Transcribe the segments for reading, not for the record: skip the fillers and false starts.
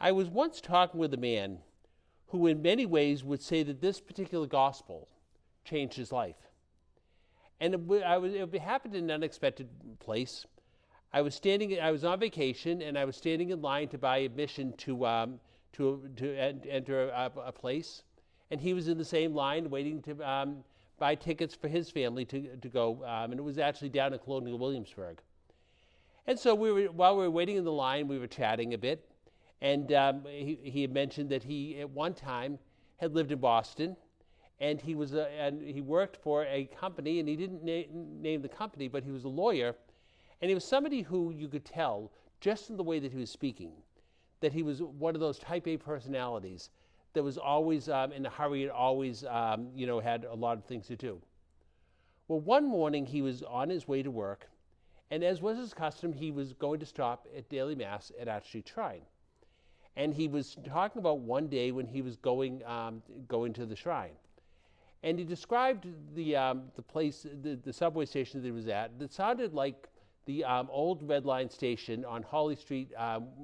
I was once talking with a man who, in many ways, would say that this particular gospel changed his life. And it happened in an unexpected place. I was on vacation, and I was standing in line to buy admission to enter a place, and he was in the same line waiting to buy tickets for his family to go, and it was actually down in Colonial Williamsburg. And so while we were waiting in the line, we were chatting a bit, and he had mentioned that he at one time had lived in Boston, and he worked for a company, and he didn't name the company, but he was a lawyer, and he was somebody who you could tell just in the way that he was speaking that he was one of those type A personalities that was always in a hurry and always had a lot of things to do. Well, one morning he was on his way to work, and as was his custom, he was going to stop at daily mass at Arch Street Shrine. And he was talking about one day when he was going to the shrine. And he described the place, the subway station that he was at, that sounded like the old Red Line station on Holly Street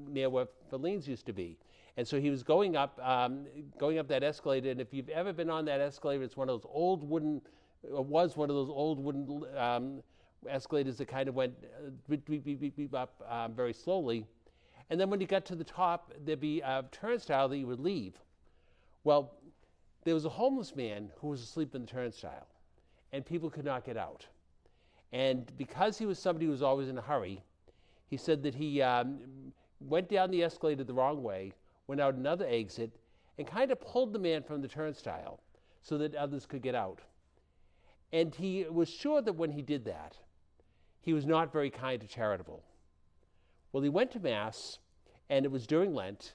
near where Feline's used to be. And so he was going up that escalator, and if you've ever been on that escalator, it's one of those old wooden, escalators that kind of went beep, beep, beep, beep, beep up very slowly. And then when you got to the top, there'd be a turnstile that you would leave. Well, there was a homeless man who was asleep in the turnstile, and people could not get out. And because he was somebody who was always in a hurry, he said that he went down the escalator the wrong way, went out another exit, and kind of pulled the man from the turnstile so that others could get out. And he was sure that when he did that, he was not very kind or charitable. Well, he went to Mass, and it was during Lent,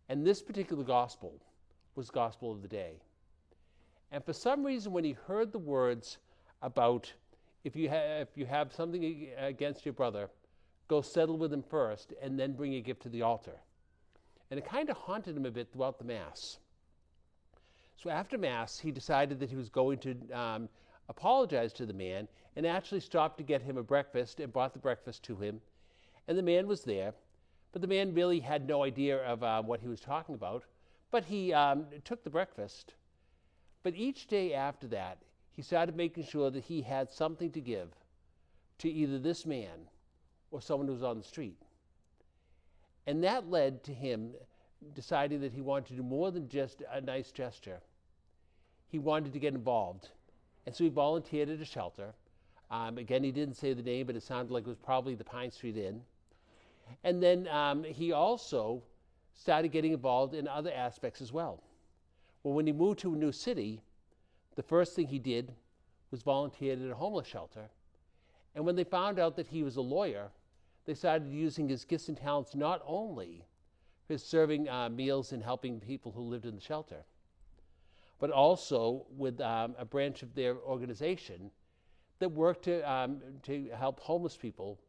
and this particular gospel was gospel of the day. And for some reason, when he heard the words about if you have something against your brother, go settle with him first, and then bring a gift to the altar. And it kind of haunted him a bit throughout the Mass. So after Mass, he decided that he was going to apologize to the man, and actually stopped to get him a breakfast and brought the breakfast to him. And the man was there, but the man really had no idea of what he was talking about. But he took the breakfast. But each day after that, he started making sure that he had something to give to either this man or someone who was on the street. And that led to him deciding that he wanted to do more than just a nice gesture. He wanted to get involved. And so he volunteered at a shelter. Again, he didn't say the name, but it sounded like it was probably the Pine Street Inn. And then he also started getting involved in other aspects as well. Well, when he moved to a new city, the first thing he did was volunteer at a homeless shelter. And when they found out that he was a lawyer, they started using his gifts and talents not only for serving meals and helping people who lived in the shelter, but also with a branch of their organization that worked to help homeless people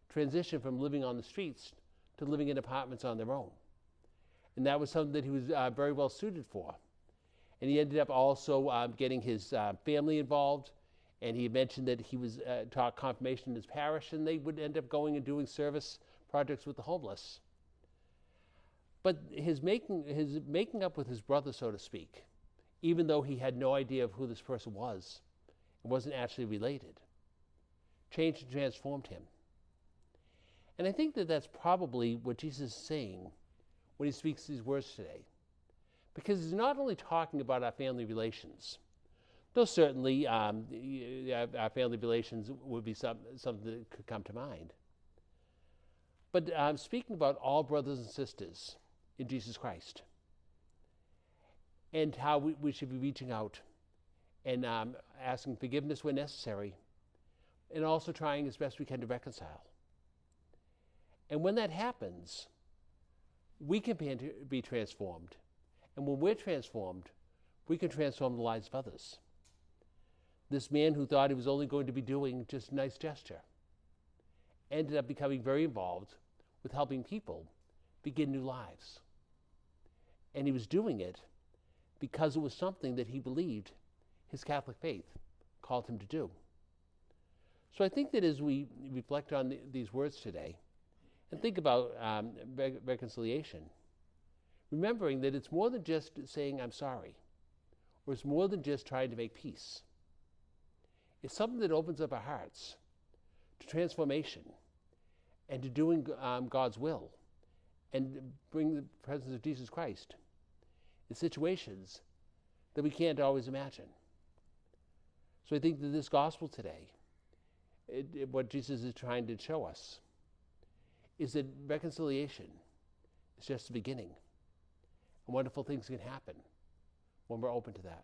transition from living on the streets to living in apartments on their own. And that was something that he was very well suited for. And he ended up also getting his family involved, and he mentioned that he was taught confirmation in his parish, and they would end up going and doing service projects with the homeless. But his making up with his brother, so to speak, even though he had no idea of who this person was, and wasn't actually related, changed and transformed him. And I think that that's probably what Jesus is saying when he speaks these words today. Because he's not only talking about our family relations, though certainly our family relations would be something that could come to mind, but speaking about all brothers and sisters in Jesus Christ, and how we should be reaching out and asking forgiveness where necessary, and also trying as best we can to reconcile. And when that happens, we can be transformed. And when we're transformed, we can transform the lives of others. This man who thought he was only going to be doing just a nice gesture ended up becoming very involved with helping people begin new lives. And he was doing it because it was something that he believed his Catholic faith called him to do. So I think that as we reflect on these words today and think about reconciliation, remembering that it's more than just saying I'm sorry, or it's more than just trying to make peace. It's something that opens up our hearts to transformation and to doing God's will and bring the presence of Jesus Christ in situations that we can't always imagine. So I think that this gospel today, what Jesus is trying to show us, is that reconciliation is just the beginning. And wonderful things can happen when we're open to that.